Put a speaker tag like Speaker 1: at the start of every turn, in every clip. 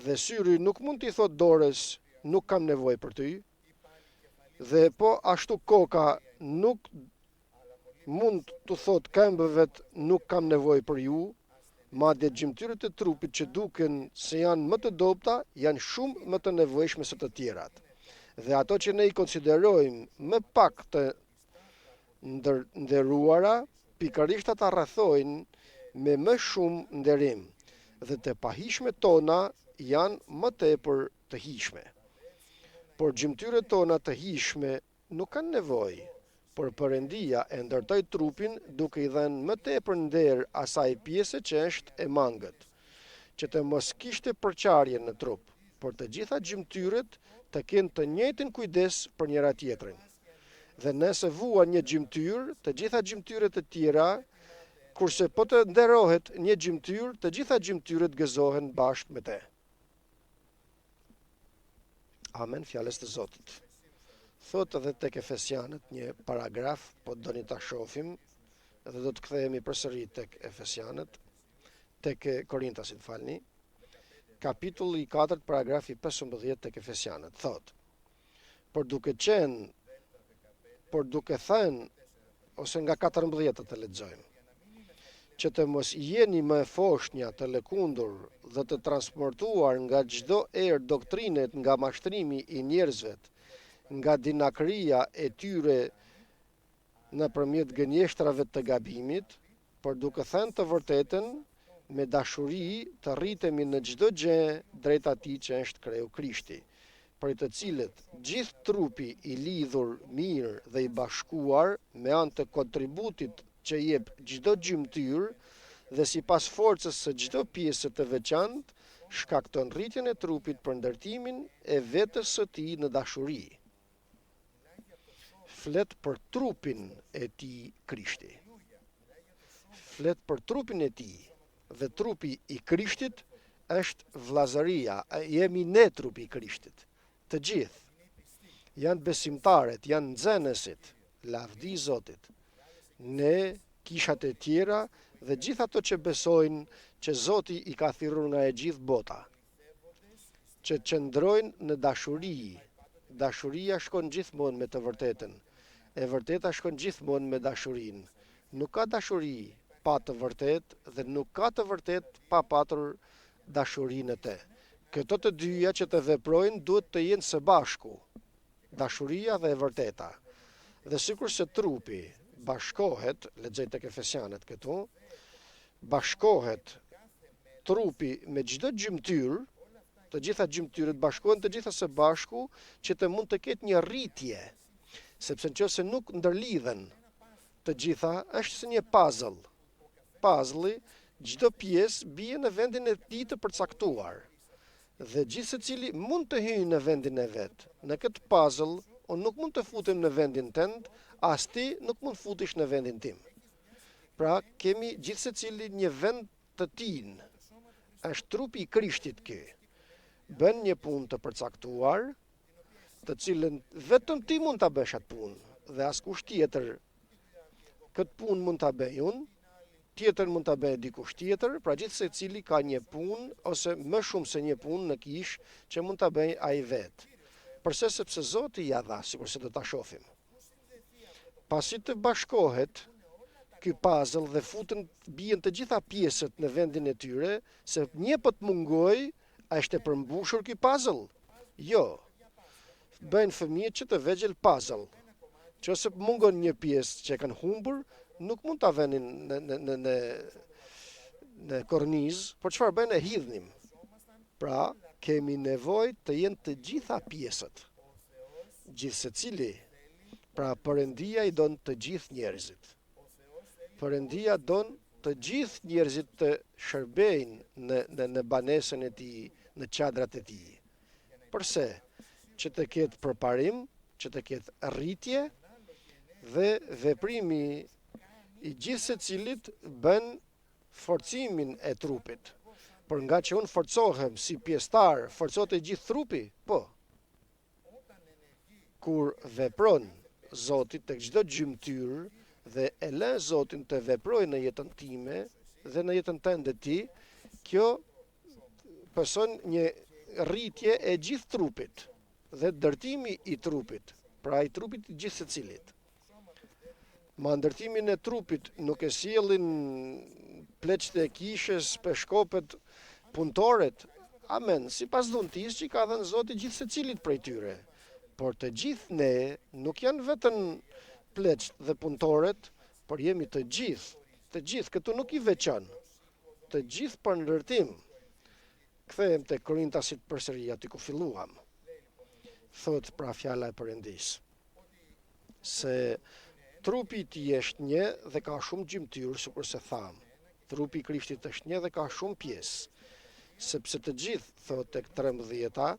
Speaker 1: Dhe syri nuk mund t'i thot dorës, nuk kam nevojë për ty, dhe po ashtu koka nuk mund të thot këmbëve nuk kam nevojë për ju, madje gjymtyrët e trupit që duken se janë më të dobta, janë shumë më të nevojshme se të tjerat. Dhe ato që ne i konsiderojmë më pak të nderuara, pikërisht ata rrethojnë me më shumë nderim, dhe të pahishmet tona janë më tepër të hijshme. Por gjymtyrët tona të hijshme nuk kanë nevojë, por Perëndia e ndërtoi trupin duke i dhënë më tepër nder asaj pjese që është e mangët, që të mos kishte përçarje në trup, por të gjitha gjymtyrët të kenë të njëjtin kujdes për njëra tjetrin. Dhe nëse vuan një gjymtyr, të gjitha gjymtyrët e tjera, kurse po të nderohet një gjymtyr, të gjitha gjymtyrët gëzohen bashkë me te. Amen, fjalës të Zotit. Thot edhe tek Efesianët një paragraf, po doni ta shohim, dhe do të kthehemi përsëri tek Efesianët, tek Korintasit, falni. Kapitulli 4, paragrafi 15 tek Efesianët, thot: Por duke thënë, ose nga 14 të lexojmë, që të mos jeni më e foshnja të lëkundur dhe të transportuar nga çdo erë doktrinet nga mashtrimi i njerëzve, nga dinakria e tyre nëpërmjet gënjeshtrave të gabimit, por duke thënë të vërtetën, me dashuri të rritemi në çdo gjë drejt atij që është kreu Krishti, për të cilët gjithë trupi i lidhur mirë dhe i bashkuar me anë të kontributit që jep çdo gjymtyr dhe sipas forcës së çdo pjese të veçantë, shkakton rritjen e trupit për ndërtimin e vetës së tij në dashuri. Flet për trupin e tij Krishti. Flet për trupin e tij, dhe trupi i Krishtit është vllazëria, jemi ne trupi i Krishtit. Të gjithë janë besimtarët, janë nxënësit, lavdi Zotit. Ne, kishat e tjera dhe gjithë ato që besojnë që Zoti i ka thirrur nga e gjithë bota, që qëndrojnë në dashuri. Dashuria shkon gjithmonë me të vërtetën. E vërteta shkon gjithmonë me dashurinë. Nuk ka dashuri pa të vërtetë dhe nuk ka të vërtetë pa patur dashurinë e te. Këto të dyja që të veprojnë duhet të jenë së bashku, dashuria dhe e vërteta. Dhe sikur se trupi bashkohet, lexoj tek Efesianët këtu, bashkohet trupi me çdo gjymtyr, të gjitha gjymtyrët bashkohen të gjitha së bashku që të mund të ketë një rritje, sepse nëse nuk ndërlidhen të gjitha, është si një puzzle. Puzzle-i, çdo pjesë bie në vendin e tij të përcaktuar. Dhe gjithë secili mund të hyjë në vendin e vet. Në këtë puzzle, unë nuk mund të futem në vendin tënd, as ti nuk mund futesh në vendin tim. Pra, kemi gjithë secili një vend të tin. Është trupi i Krishtit ky. Bën një punë të përcaktuar, të cilën vetëm ti mund ta bësh atë punë, dhe askush tjetër. Këtë punë mund ta bëj unë, tjetër mund ta bëjë dikush tjetër, pra gjithë secili ka një punë ose më shumë se një punë në kish që mund ta bëjë ai vet. Përse? Sepse Zoti ja dha, sikurse do ta shohim. Pasi të bashkohet ky puzzle dhe bien të gjitha pjesët në vendin e tyre, se një po të mungoj, a është e përmbushur ky puzzle? Jo. Bëjnë fëmijët që të vegjël puzzle. Nëse mungon një pjesë që kanë humbur, nuk mund ta vënin në kornizë, por çfarë bëjnë? E hidhnim. Pra, kemi nevojë të jenë të gjitha pjesët. Gjithë secili. Pra, Perëndia i don të gjithë njerëzit. Perëndia don të gjithë njerëzit të shërbejnë në banesën e tij, në çadrat e tij. Përse? Që të ketë përparim, që të ketë rritje dhe veprimi i gjithë secilit bën forcimin e trupit. Por nga që unë forcohem si pjesëtar, forcohet e gjithë trupi? Po. Kur vepron Zoti tek çdo gjymtyr dhe e lë Zotin të veprojë në jetën time dhe në jetën tënde ti, kjo pëson një rritje e gjithë trupit dhe ndërtimi i trupit, pra i trupit i gjithë secilit. Ma ndërtimin e trupit nuk e sjellin pleqët e kishës, peshkopet, punëtoret. Amen, sipas dhuntisë që ka dhënë Zoti gjithë secilit prej tyre. Por të gjithë ne nuk janë vetëm pleqët dhe punëtoret, por jemi të gjithë, këtu nuk i veçan, të gjithë për ndërtim. Kthehem te Korintasit përsëri aty ku filluam. Thot pra fjala e Perëndis se trupi i tij është një dhe ka shumë gjymtyr, sikur se tham. Trupi i Krishtit është një dhe ka shumë pjesë, sepse të gjithë, thot tek 13,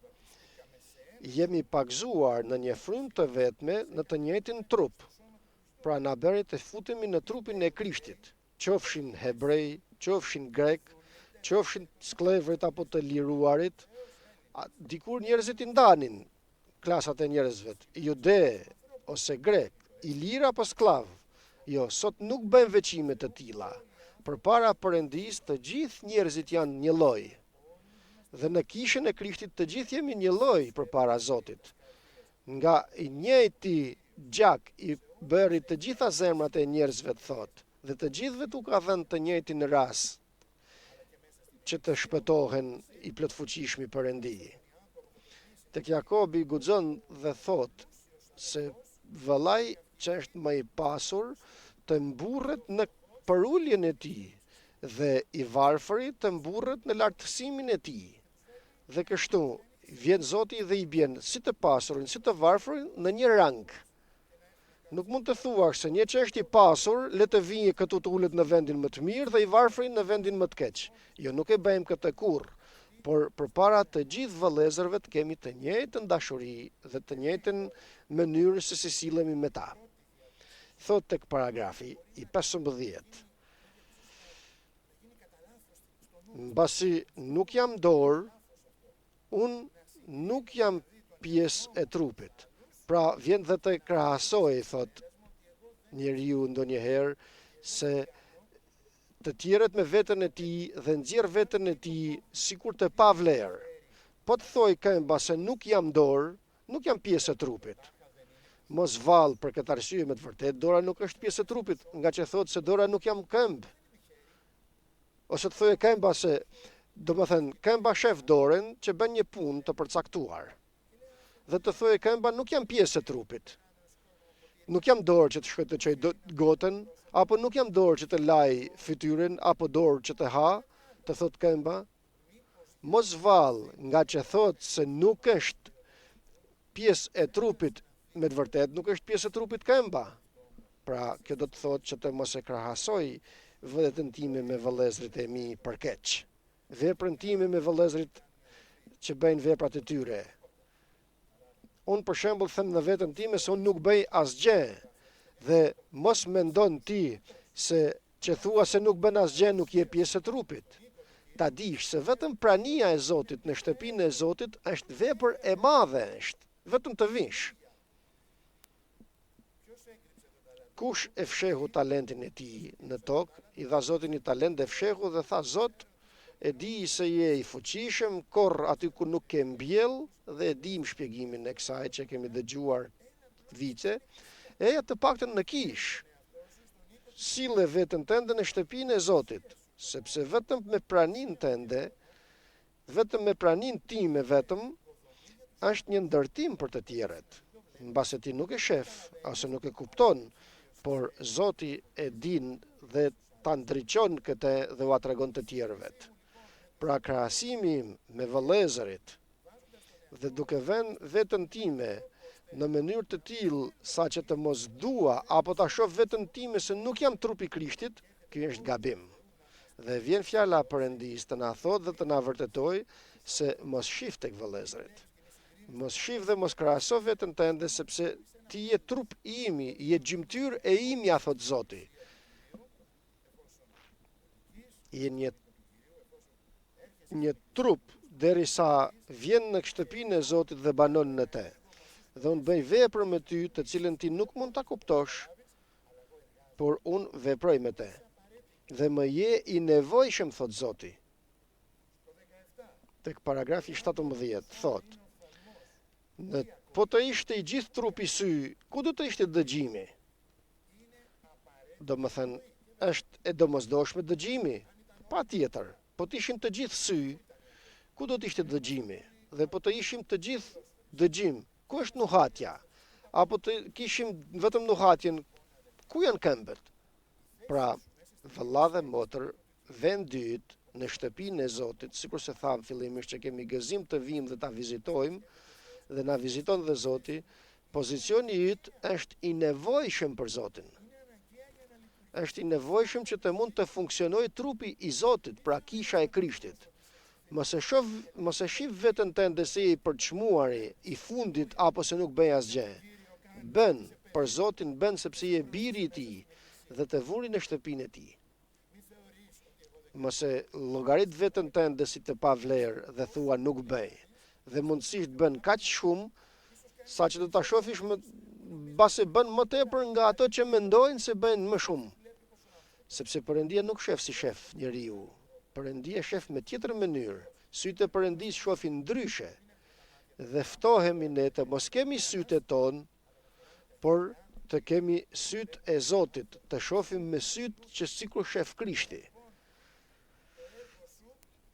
Speaker 1: jemi pagzuar në një frymë të vetme në të njëjtin trup. Pra na bëri të futemi në trupin e Krishtit, qofshin hebrej, qofshin grek, qofshin sklevrit apo të liruarit. Dikur njerëzit i ndanin klasat e njerëzve, jude ose grek, i lirë apo sklav. Jo, sot nuk bëjmë veçime të tilla. Përpara Perëndis të gjithë njerëzit janë një lloj. Dhe në kishën e Krishtit të gjithë jemi një lloj përpara Zotit. Nga i njëjti gjak i bëri të gjitha zemrat e njerëzve, thot, dhe të gjithëve tu ka dhënë të njëjtin ras që të shpëtohen i plotfuqishmi Perëndi. Tek Jakobi guxon dhe thot se vëllai që është më i pasur të mburret në përuljen e tij dhe i varfëri të mburret në lartësimin e tij. Dhe kështu vjen Zoti dhe i bjen si të pasurin, si të varfërin në një rang. Nuk mund të thuash se një që është i pasur, le të vijë këtu të ulet në vendin më të mirë dhe i varfërin në vendin më të keq. Jo, nuk e bëjmë këtë kurrë, por përpara të gjithë vëllezërve të kemi të njëjtën dashuri dhe të njëjtën mënyrë se si sillemi me ta. Thot tek paragrafi i 15. Mbasi nuk jam dorë, unë nuk jam pjesë e trupit. Pra vjen dhe të krahasoj, thot njeriu ndonjëherë, se të tjerët me veten e tij dhe nxjerr veten e tij sikur të pa vlerë. Po të thoj këmba se nuk jam dorë, nuk jam pjesë e trupit. Mos vallë për këtë arsye, me të vërtetë dora nuk është pjesë e trupit, nga që thot se dora nuk jam këmbë. Ose të thojë këmba se, domethënë, këmba shef dorën që bën një punë të përcaktuar. Dhe të thojë këmba nuk jam pjesë e trupit. Nuk jam dorë që të shkoj të çoj gotën, apo nuk jam dorë që të laj fytyrën, apo dorë që të ha, të thot këmba. Mos vallë, nga që thot se nuk është pjesë e trupit, me të vërtet nuk është pjesë e trupit këmba. Pra, kjo do të thot që të mos e krahasoj veten time me vëllezërit e mi për keq. Veprën time me vëllezërit që bëjnë veprat e tyre. Unë për shembull them në veten time se unë nuk bëj asgjë. Dhe mos mendon ti se që thua se nuk bën asgjë nuk je pjesë e trupit. Ta dish se vetëm prania e Zotit në shtëpinë e Zotit është vepër e madhe, është vetëm të vish. Kush e fshehu talentin e tij në tokë, i dha Zoti një talent dhe fshehu dhe tha Zot, e di se je i fuqishëm, korr aty ku nuk ke mbjell dhe e dim shpjegimin e kësaj që kemi dëgjuar vice. Eja të paktën në kish, sille veten tënde në shtëpinë e Zotit, sepse vetëm me praninë tënde, vetëm me praninë time vetëm, është një ndërtim për të tjerët. Mbase ti nuk e shef, ose nuk e kupton, por Zoti e din dhe ta ndriçon këtë dhe ua tregon të tjerëve. Pra krahasimi me vëllezërit dhe duke vënë veten time në mënyrë të tillë sa që të mos dua apo ta shoh veten time se nuk jam trupi i Krishtit, ky është gabim. Dhe vjen fjala e Perëndis të na thotë dhe të na vërtetoj se mos shif tek vëllezërit. Mos shif dhe mos krahaso veten tënde sepse ti je trup i imi, je gjymtyr e imja, thot Zoti. Je një trup derisa vjen në shtëpinë e Zotit dhe banon në te. Dhe unë bëj vepër me ty të cilën ti nuk mund ta kuptosh, por unë veproj me te. Dhe më je i nevojshëm, thot Zoti. tek paragrafi 17 thot, po të ishte i gjithë trupi sy, ku do të ishte dëgjimi? Do më thënë, është e domosdoshme dëgjimi? Pa tjetër, po të ishim të gjithë sy, ku do të ishte dëgjimi? Dhe po të ishim të gjithë dëgjim, ku është nuhatja? Apo të kishim vetëm nuhatjen, ku janë këmbët? Pra, vëlla dhe motër, vend dytë në shtëpinë e Zotit, sikur se tham fillimisht që kemi gëzim të vim dhe ta vizitojmë, dhe na viziton dhe Zoti, pozicioni yt është i nevojshëm për Zotin. Është i nevojshëm që të mund të funksionojë trupi i Zotit, pra kisha e Krishtit. Mos e shif veten tënde si i përçmuari, i fundit apo se nuk bëj asgjë. Bën për Zotin, bën sepse je biri i Tij dhe të vuri në shtëpinë e Tij. Mos e llogarit veten tënde si të pavlerë dhe thua nuk bëj. Dhe mundësisht bën kaq shumë sa që do ta shofish mbase bën më tepër nga ato që mendojnë se bëjnë më shumë. Sepse Perëndia nuk shef si shef njeriu. Perëndia shef me tjetër mënyrë. Sytë e Perëndisë shohin ndryshe. Dhe ftohemi ne të mos kemi sytë tonë, por të kemi sytë e Zotit, të shohim me sytë që sikur shef Krishti.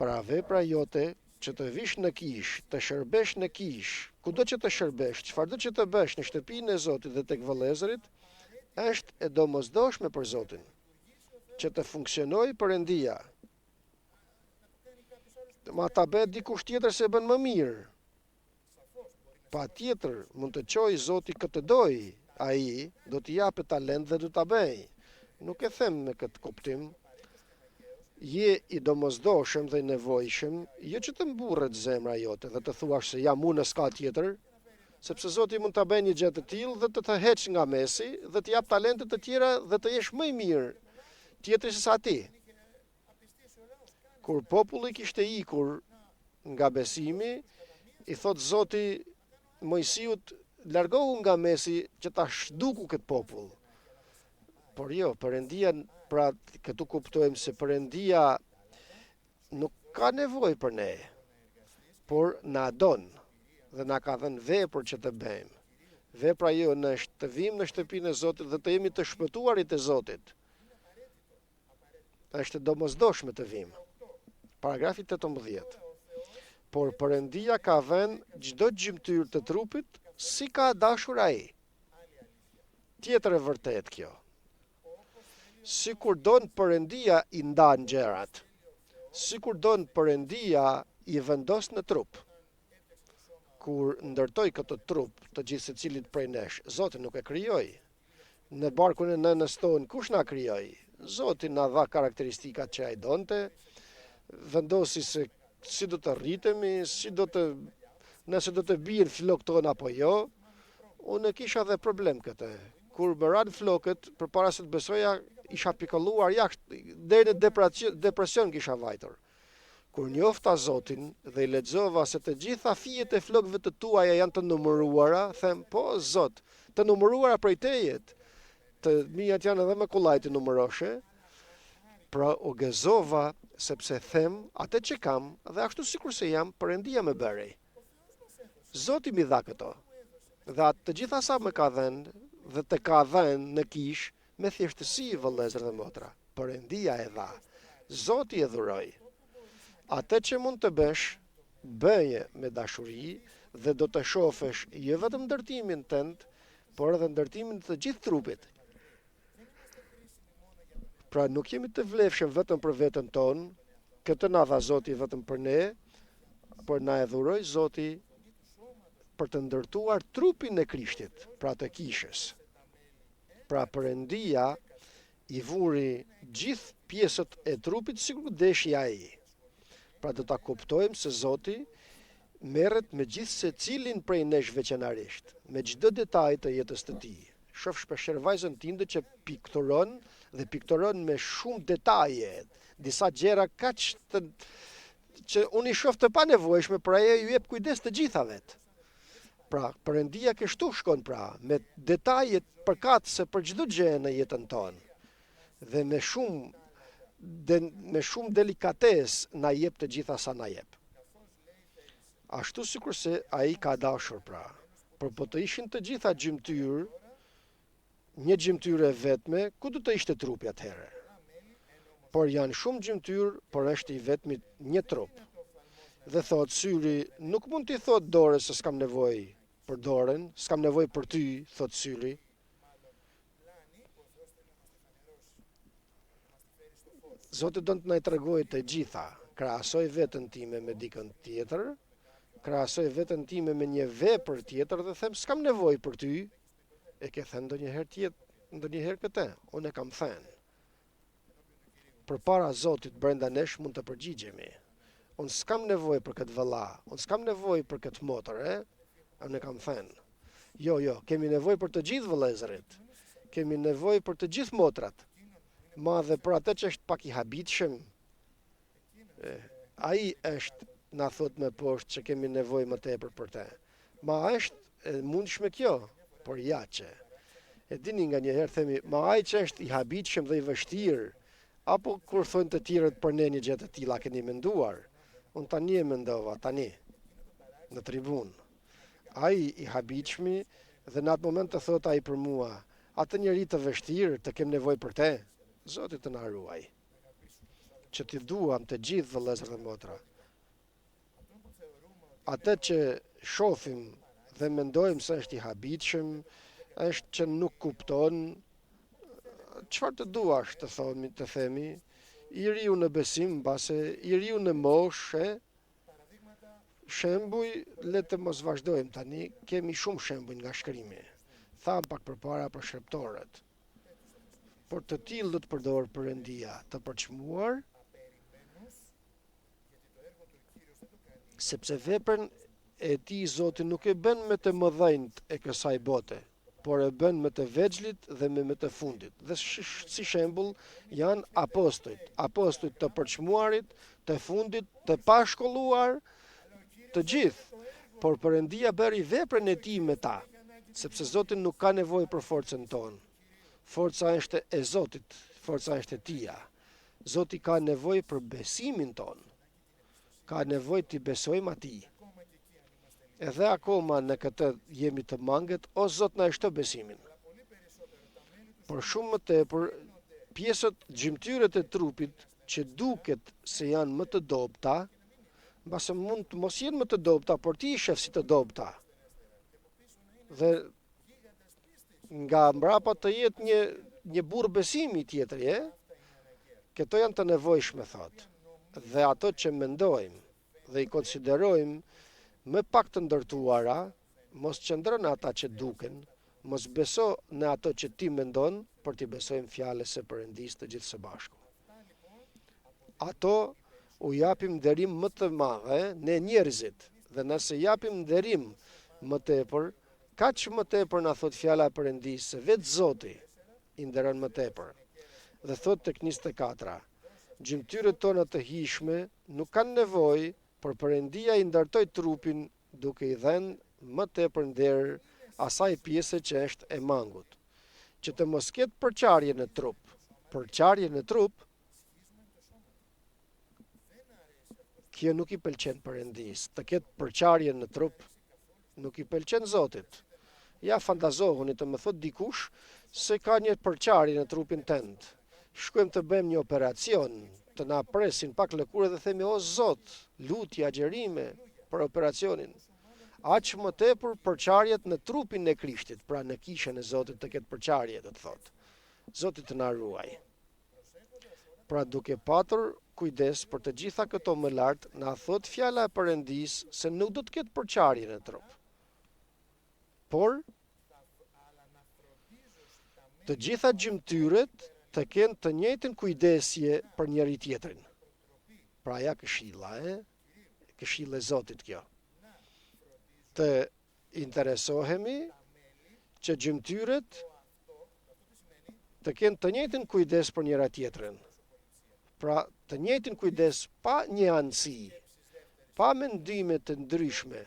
Speaker 1: Pra vepra jote që të vish në kish, të shërbesh në kish, kudo që të shërbesh, çfarëdo që të bësh në shtëpinë e Zotit dhe tek vëllezërit, është e domosdoshme për Zotin, që të funksionojë Perëndia. Ma ta bëj dikush tjetër se bën më mirë. Patjetër mund të çojë Zoti këtë doj, ai do t'i japë talent dhe do ta bëj. Nuk e them me këtë kuptim. Je i domosdoshëm dhe i nevojshëm, jo që të mburret zemra jote dhe të thuash se jam unë s'ka tjetër, sepse Zoti mund ta bëjë një gjë të tillë dhe të heq nga mesi dhe të jap talente të tjera dhe të jesh më i mirë tjetër se sa ti. Kur populli kishte ikur nga besimi, i thot Zoti Mojsiut, largohu nga mesi që ta shduku këtë popull. Por jo, Perëndia, pra këtu kuptojmë se Perëndia nuk ka nevojë për ne, por na don dhe na ka dhënë vepër që të bëjmë. Vepra jonë është të vim në shtëpinë e Zotit dhe të jemi të shpëtuarit e Zotit. Është domosdoshme të vim. Paragrafi 18. Por Perëndia ka vënë çdo gjymtyr të trupit si ka dashur ai. Tjetër e vërtet kjo. Sikur don Perëndia i ndan gjërat. Sikur don Perëndia i vendos në trup. Kur ndërtoi këtë trup të gjithë secilit prej nesh, Zoti nuk e krijoi. Në barkun e nënës tonë, kush na krijoi? Zoti na dha karakteristikat që ai donte, vendosi se si do të rritemi, nëse do të bien flokët tonë apo jo. Unë kisha dhe problem këtë. Kur më ran flokët, përpara se të besoja, isha pikolluar jashtë, deri në depresion kisha vajtur. Kur njofta Zotin dhe i lexova se të gjitha fijet e flokëve të tuaja janë të numëruara, them, po Zot, të numëruara prej tejet, të mijat janë edhe me kullaj të numëroshe. Pra u gëzova sepse them atë që kam dhe ashtu sikur se jam, Perëndia më bëri. Zoti më dha këto. Dhe atë të gjitha sa më ka dhënë dhe të ka dhënë në kish me thjeshtësi, vëllezër dhe motra. Perëndia e dha. Zoti e dhuroi. Atë që mund të bësh, bëje me dashuri dhe do të shohësh jo vetëm ndërtimin tënd, por edhe ndërtimin të gjithë trupit. Pra nuk jemi të vlefshëm vetëm për veten tonë, këtë na dha Zoti vetëm për ne, por na e dhuroi Zoti për të ndërtuar trupin e Krishtit, pra të kishës. Pra Perëndia i vuri gjithë pjesët e trupit sikur deshi ai. Pra do ta kuptojmë se Zoti merret me gjithë secilin prej nesh veçanarisht, me çdo detaj të jetës të tij. Shoh shpeshherë vajzën tinde që pikturon dhe pikturon me shumë detaje, disa gjëra kaq që unë i shoh të panevojshme, por ajo ju jep kujdes të gjithave. Pra, Perëndia kështu shkon pra, me detajet përkatëse për çdo gjë në jetën tonë. Dhe me shumë delikatesë na jep të gjitha sa na jep. ashtu sikurse ai ka dashur pra. Por po të ishin të gjitha gjymtyr, një gjymtyrë e vetme, ku do të ishte trupi atëherë? Por janë shumë gjymtyr, por është i vetmi një trup. Dhe thot syri, nuk mund t'i thot dorës se s'kam nevojë për dorën, s'kam nevojë për ty, thot syri. Zoti do të na i tregojë të gjitha, krahasoj veten time me dikën tjetër, krahasoj veten time me një vepër tjetër dhe them s'kam nevojë për ty. E ke thënë ndonjëherë këtë? Unë e kam thënë. Përpara Zotit brenda nesh mund të përgjigjemi. Unë s'kam nevojë për këtë vëlla, unë s'kam nevojë për këtë motër, unë e kam thënë. Jo, kemi nevojë për të gjithë vëllezërit. Kemi nevojë për të gjithë motrat. Madhe për atë që është pak i habitshëm. Ai është na thot me poshtë që kemi nevojë më tepër për të. Ma është e mundshme kjo, por ja që. E dini nga njëherë themi, ma ai që është i habitshëm dhe i vështirë, apo kur thonë të tjerët për ne një gjë të tilla keni menduar. Unë tani e mendova, tani, në tribun. Ai i habitshmi dhe në atë moment të thot ai për mua, atë njeri të vështirë të kem nevojë për te, Zoti të na ruaj. Që t'i duam të gjithë vëllezër dhe motra. Atë që shohim dhe mendojmë se është i habitshëm, është që nuk kupton çfarë të duash të themi, i riu në besim, mbase i riu në moshë, shembuj, le të mos vazhdojmë tani, kemi shumë shembuj nga shkrimi. Tham pak përpara për shërptorët. Por të tillë do të përdor Perëndia të përçmuar, sepse veprën e tij Zoti nuk e bën me të mëdhenjt e kësaj bote, por e bën me të vegjëlit dhe me të fundit. Dhe si shembull janë apostujt të përçmuarit, të fundit, të pashkolluar, të gjithë. Por Perëndia bëri veprën e tij me ta, sepse Zoti nuk ka nevojë për forcën tonë. Forca është e Zotit, forca është e Tija. Zoti ka nevojë për besimin ton. Ka nevojë t'i besojmë atij. Edhe akoma në këtë jemi të mangët, o Zot na shto besimin. Por shumë më tepër, pjesët gjymtyrët e trupit që duket se janë më të dobta, mbase mund të mos jenë më të dobta, por ti i shef si të dobta. Dhe nga mbrapa të jetë një burr besimi tjetër, këto janë të nevojshme, thot. Dhe ato që mendojmë dhe i konsiderojmë më pak të ndërtuara, mos qëndro në ata që duken, mos beso në ato që ti mendon, por ti besojmë fjalës së Perëndisë të gjithë së bashku. Ato u japim nderim më të madh, ne njerëzit, dhe nëse japim nderim më tepër, kaq më tepër na thot fjala e Perëndisë se vetë Zoti i nderon më tepër. Dhe thot tek 24, gjymtyrët tona të hijshme nuk kanë nevojë, por Perëndia i ndartoi trupin duke i dhënë më tepër nder asaj pjese që është e mangut, që të mos ketë përçarje në trup. Përçarje në trup, kjo nuk i pëlqen Perëndisë, të ketë përçarje në trup, nuk i pëlqen Zotit. Ja fantazohuni të më thot dikush se ka një përçarje në trupin tënd. Shkojmë të bëjmë një operacion, të na presin pak lëkurë dhe themi, o Zot, lutje, agjerime për operacionin. Aq më tepër përçarjet në trupin e Krishtit, pra në kishën e Zotit të ketë përçarje, do të thot. Zoti të na ruaj. Pra duke patur kujdes për të gjitha këto më lart, na thot fjala e Perëndisë se nuk do të ketë përçarje në trup. Por të gjitha gjymtyrët të kenë të njëjtën kujdesje për njëri tjetrin. Pra ja këshilla, këshilla e Zotit kjo. Të interesohemi që gjymtyrët të kenë të njëjtën kujdes për njëra tjetrin. Pra të njëjtën kujdes pa një anësi, pa mendime të ndryshme,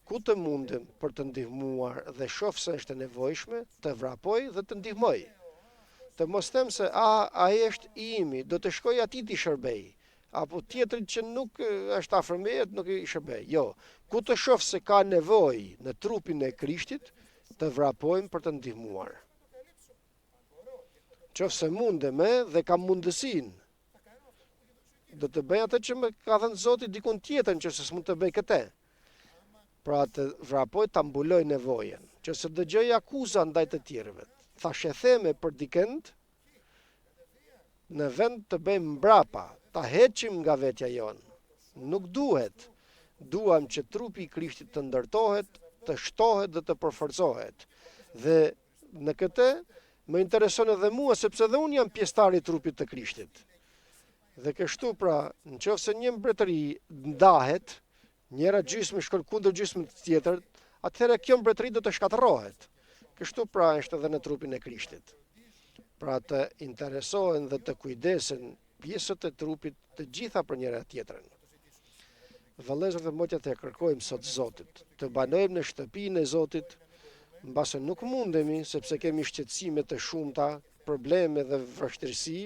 Speaker 1: ku të mundem për të ndihmuar dhe shoh se është e nevojshme, të vrapoj dhe të ndihmoj. Të mos them se ai është i imi, do të shkoj atij ti shërbej. apo tjetrin që nuk është afër meje, nuk i shërbej. Jo, ku të shoh se ka nevojë në trupin e Krishtit, të vrapojmë për të ndihmuar. Qofse mundem dhe kam mundësinë, do të bëj atë që më ka thënë Zoti dikun tjetër, nëse s'mund të bëj këtë. Pra të vrapoj ta mbuloj nevojën, që se dëgjoj akuza ndaj të tjerëve. Thash e theme për dikënd, në vend të bëjmë mbrapa, ta heqim nga vetja jonë. Nuk duhet. Duam që trupi i Krishtit të ndërtohet, të shtohet dhe të përforcohet. Dhe në këtë më intereson edhe mua, sepse dhe unë jam pjesëtar i trupit të Krishtit. Dhe kështu pra, nëse një mbretëri ndahet, njëra gjysmë shkon kundër gjysmës tjetër, atëherë kjo mbretëri do të shkatërrohet. Kështu pra është edhe në trupin e Krishtit. Pra të interesohen dhe të kujdesen pjesët e trupit të gjitha për njëra tjetrën. Vëllezër dhe motra, të kërkojmë sot Zotit, të banojmë në shtëpinë e Zotit, mbase nuk mundemi sepse kemi shqetësime të shumta, probleme dhe vështirësi,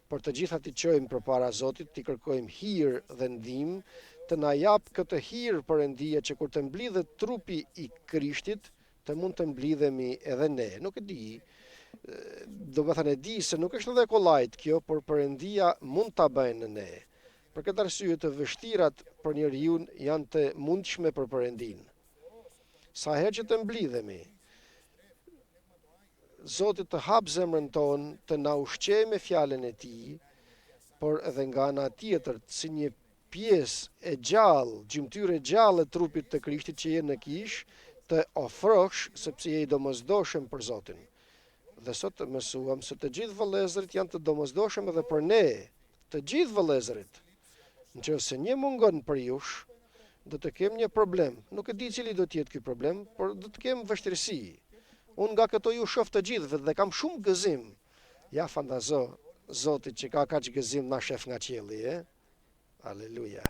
Speaker 1: por të gjitha t'i çojmë përpara Zotit, t'i kërkojmë hir dhe ndihmë, të na jap këtë hir Perëndia që kur të mblidhet trupi i Krishtit, të mund të mblidhemi edhe ne. Nuk e di, do të thënë e di se nuk është edhe kollajt kjo, por Perëndia mund ta bëjë në ne. Për këtë arsye të vështirat për njeriu janë të mundshme për Perëndin. Sa herë që të mblidhemi, Zoti të hap zemrën tonë, të na ushqejë me fjalën e Tij, por edhe nga ana tjetër, si një pjesë e gjallë, gjymtyrë e gjallë e trupit të Krishtit që je në kish, të ofrosh sepse je i domosdoshëm për Zotin. Dhe sot të mësuam se të gjithë vëllezërit janë të domosdoshëm edhe për ne, të gjithë vëllezërit. Nëse një mungon për jush, do të kem një problem. Nuk e di cili do të jetë ky problem, por do të kem vështirësi. Unë nga këto ju shoh të gjithëve dhe kam shumë gëzim. Ja fantazo Zotit që ka kaq gëzim na shef nga qielli, Aleluja.